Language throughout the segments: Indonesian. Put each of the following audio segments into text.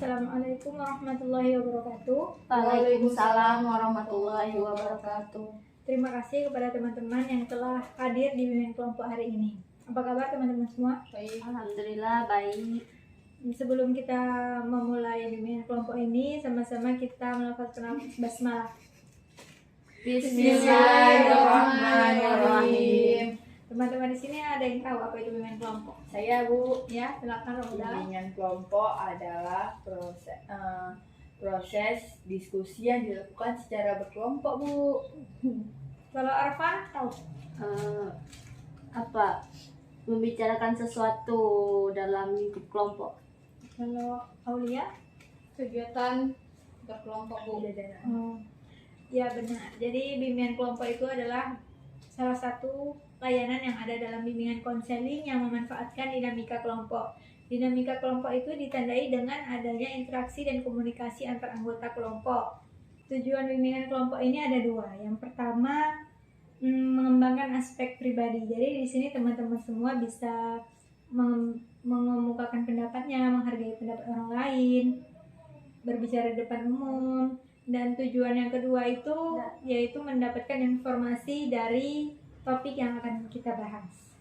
Assalamualaikum warahmatullahi wabarakatuh. Waalaikumsalam warahmatullahi wabarakatuh. Terima kasih kepada teman-teman yang telah hadir di bimbingan kelompok hari ini. Apa kabar teman-teman semua? Baik. Alhamdulillah baik. Sebelum kita memulai bimbingan kelompok ini, sama-sama kita melafazkan basmalah. Bismillahirrahmanirrahim. Teman-teman di sini ada yang tahu apa itu bimbingan kelompok? Saya Bu. Ya, silakan Roda. Bimbingan kelompok adalah proses diskusi yang dilakukan secara berkelompok, Bu. Kalau Arfan tahu? Membicarakan sesuatu dalam lingkup kelompok. Kalau Aulia? Kegiatan berkelompok, Bu. Ya benar. Jadi bimbingan kelompok itu adalah salah satu layanan yang ada dalam bimbingan konseling yang memanfaatkan dinamika kelompok. Dinamika kelompok itu ditandai dengan adanya interaksi dan komunikasi antar anggota kelompok. Tujuan bimbingan kelompok ini ada dua. Yang pertama, mengembangkan aspek pribadi. Jadi di sini teman-teman semua bisa mengemukakan pendapatnya, menghargai pendapat orang lain, berbicara di depan umum. Dan tujuan yang kedua itu yaitu mendapatkan informasi dari topik yang akan kita bahas.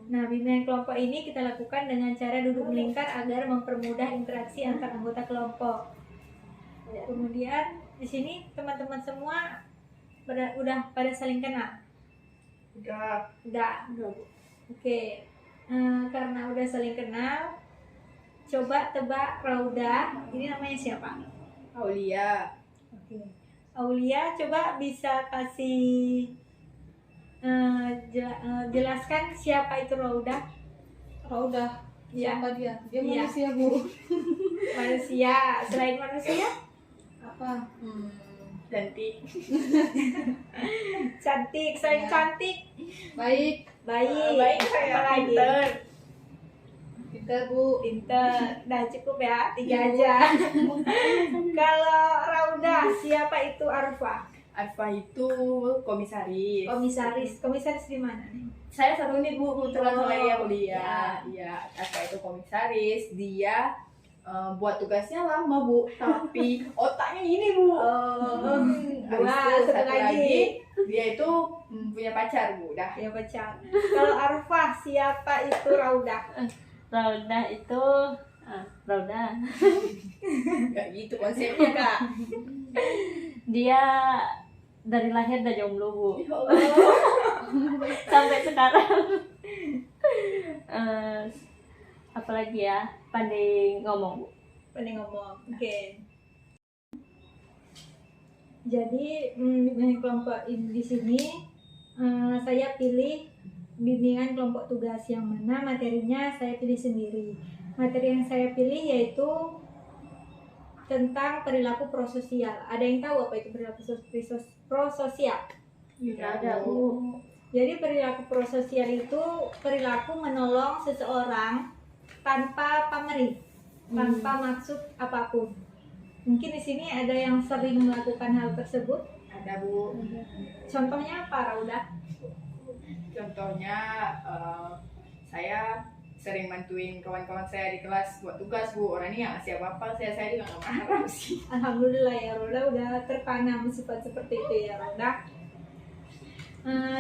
Nah, bimbingan kelompok ini kita lakukan dengan cara duduk melingkar agar mempermudah interaksi antar anggota kelompok. Kemudian di sini teman-teman semua udah pada saling kenal. Udah. Oke. Karena udah saling kenal, coba tebak Rauda. Ini namanya siapa? Aulia. Oke. Aulia, coba bisa kasih jelaskan siapa itu Rauda? Rauda. Ya. Siapa dia? Dia Iya. manusia, Bu. Manusia. Selain manusia? Apa? Cantik. Cantik. Selain Ya. cantik? Baik. Baik. Saya Apa lagi? pinter. Pintar, Bu. Pinter. Dah cukup ya, 3 aja. Kalau Rauda, siapa itu Arfa? Arfa itu komisaris. Komisaris di mana nih? Saya satu unit, Bu, kebetulan saya Oh, kuliah. Iya, Arfa itu komisaris. Dia buat tugasnya lama, Bu, tapi otaknya ini, Bu. Habis itu satu lagi dia itu punya pacar, Bu. Dah. Ya pacar. Kalau Arfa, siapa itu Rauda? Rauda itu Rauda. Enggak gitu konsepnya, Kak. Dia dari lahir udah jomblo, Bu. Ya Allah. Sampai sekarang. Apalagi ya, pandai ngomong, Bu. Pandai ngomong. Oke. Jadi bimbingan kelompok di sini saya pilih bimbingan kelompok tugas yang mana materinya saya pilih sendiri. Materi yang saya pilih yaitu tentang perilaku prososial. Ada yang tahu apa itu perilaku prososial? Tidak ada, Bu. Jadi perilaku prososial itu perilaku menolong seseorang tanpa pamrih, tanpa maksud apapun. Mungkin di sini ada yang sering melakukan hal tersebut. Ada, Bu. Contohnya apa, Rauda? Contohnya saya sering bantuin kawan-kawan saya di kelas buat tugas, Bu. Orang ini nggak ngasih apa-apa, saya juga nggak marah sih. Alhamdulillah ya, Rauda udah tertanam sifat seperti itu ya, Rauda.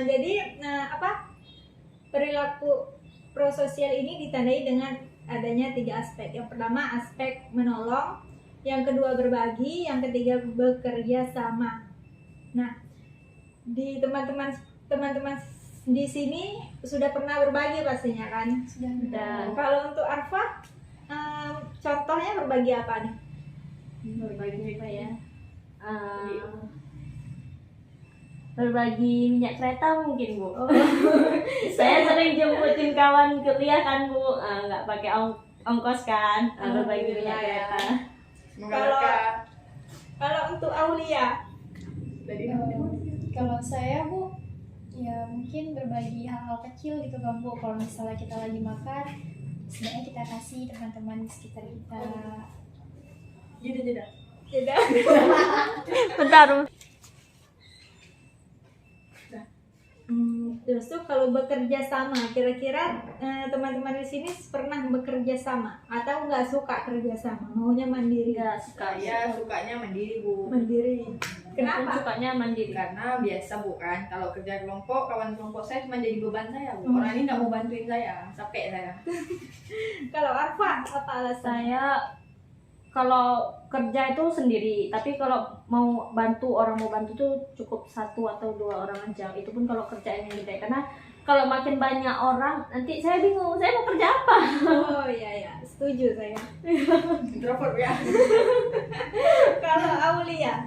Jadi perilaku prososial ini ditandai dengan adanya 3 aspek. Yang pertama aspek menolong, yang kedua berbagi, yang ketiga bekerja sama. Nah, di teman-teman di sini sudah pernah berbagi pastinya kan? Dan Kalau untuk Arfa, contohnya berbagi apa nih? berbagi apa ya? Berbagi minyak kereta mungkin, Bu. Saya sering jemputin kawan kuliah kan, Bu. Nggak pakai ongkos kan. Berbagi minyak kereta. Semoga Kalau- berkah. Kalau untuk Aulia, Dari Kalau saya, Bu, ya mungkin berbagi hal-hal kecil gitu kan, Bu. Kalau misalnya kita lagi makan, sebenarnya kita kasih teman-teman di sekitar kita. jeda. Bentar. Terus tuh kalau bekerja sama, kira-kira teman-teman di sini pernah bekerja sama atau nggak suka kerja sama, maunya mandiri? Nggak suka. Saya sukanya mandiri Bu. Mandiri. Kenapa? Kenapa? Sukanya mandiri. Karena biasa bukan kalau kerja kelompok, kawan kelompok saya cuma jadi beban saya Bu. Orang ini nggak mau bantuin saya, capek saya. Kalau Arfa, apa alasan? Saya kalau kerja itu sendiri, tapi kalau mau bantu orang mau bantu tuh cukup 1 atau 2 orang aja. Itu pun kalau kerjaan yang gede, karena kalau makin banyak orang nanti saya bingung saya mau kerja apa. Oh iya, setuju saya. Introvert ya. Kalau Aulia,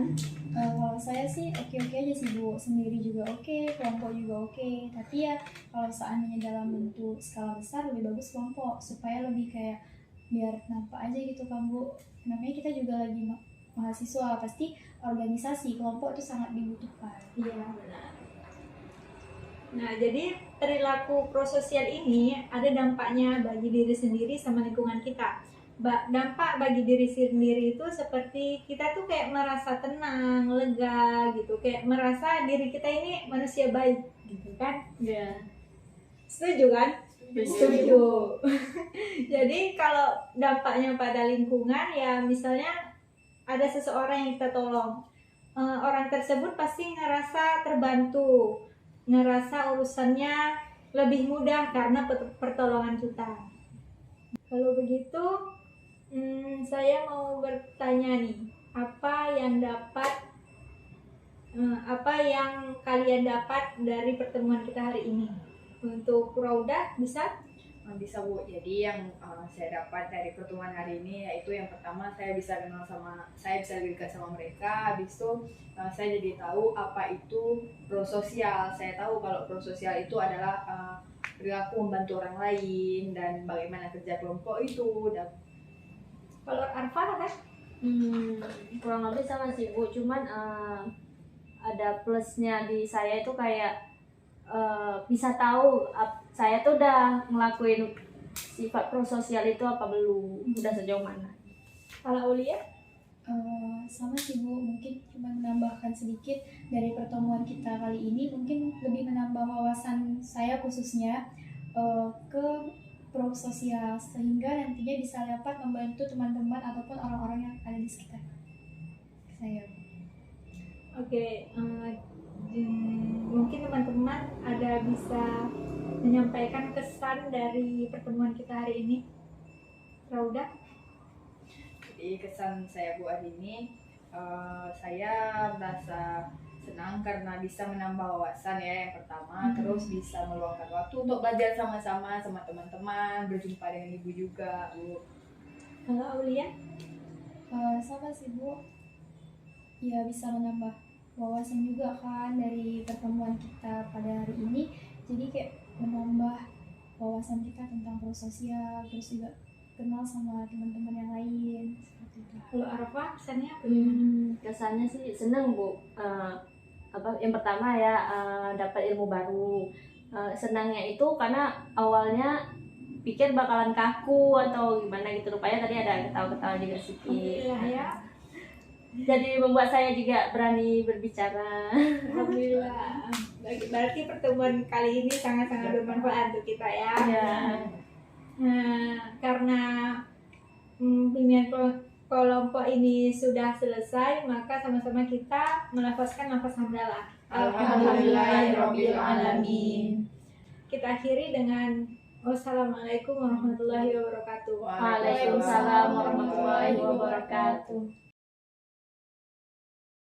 Kalau saya sih oke-oke aja sih Bu, sendiri juga oke, kelompok juga oke. Tapi ya kalau seandainya dalam bentuk skala besar lebih bagus kelompok supaya lebih kayak biar nampak aja gitu kan Bu. Namanya kita juga lagi mahasiswa, pasti organisasi kelompok itu sangat dibutuhkan. iya benar. Nah, jadi perilaku prososial ini ada dampaknya bagi diri sendiri sama lingkungan kita. Dampak bagi diri sendiri itu seperti kita tuh kayak merasa tenang, lega gitu, kayak merasa diri kita ini manusia baik gitu kan. Ya. Setuju kan? Setuju. Jadi kalau dampaknya pada lingkungan ya misalnya ada seseorang yang kita tolong, orang tersebut pasti ngerasa terbantu, ngerasa urusannya lebih mudah karena pertolongan kita. Kalau begitu, saya mau bertanya nih, apa yang kalian dapat dari pertemuan kita hari ini? Untuk Rauda bisa? Bisa Bu. Jadi yang saya dapat dari pertemuan hari ini yaitu yang pertama saya bisa lebih dekat sama mereka. Habis itu saya jadi tahu apa itu prososial. Saya tahu kalau prososial itu adalah perilaku membantu orang lain dan bagaimana kerja kelompok itu. Dan Kalau Arfa kan? Kurang lebih sama sih Bu, cuman ada plusnya di saya itu kayak bisa tahu saya tuh udah ngelakuin sifat prososial itu apa belum, udah sejauh mana. Kalau Aulia? Sama sih Bu, mungkin cuma menambahkan sedikit dari pertemuan kita kali ini, mungkin lebih menambah wawasan saya khususnya ke prososial, sehingga nantinya bisa dapat membantu teman-teman ataupun orang-orang yang ada di sekitar saya. Oke, mungkin teman-teman ada bisa menyampaikan kesan dari pertemuan kita hari ini. Rauda? jadi kesan saya Bu hari ini, saya merasa senang karena bisa menambah wawasan ya yang pertama, terus bisa meluangkan waktu untuk belajar sama-sama sama teman-teman, berjumpa dengan ibu juga Bu. Kalau Aulia? Sama sih Bu, ya bisa menambah wawasan juga kan dari pertemuan kita pada hari ini, jadi kayak menambah wawasan kita tentang prososial, terus juga kenal sama teman-teman yang lain seperti itu. Kalau Arfa kesannya apa? Kesannya sih seneng Bu. Yang pertama ya dapat ilmu baru. Senangnya itu karena awalnya pikir bakalan kaku atau gimana gitu, rupanya tadi ada ketawa-ketawa juga sedikit. Alhamdulillah ya. Jadi membuat saya juga berani berbicara. Alhamdulillah. Berarti pertemuan kali ini sangat-sangat bermanfaat untuk kita ya. Ya. Nah, karena pimpinan kelompok ini sudah selesai, maka sama-sama kita melafazkan lafaz hamdalah. Alhamdulillahirabbil alamin. Kita akhiri dengan wassalamualaikum warahmatullahi wabarakatuh. Waalaikumsalam warahmatullahi wabarakatuh.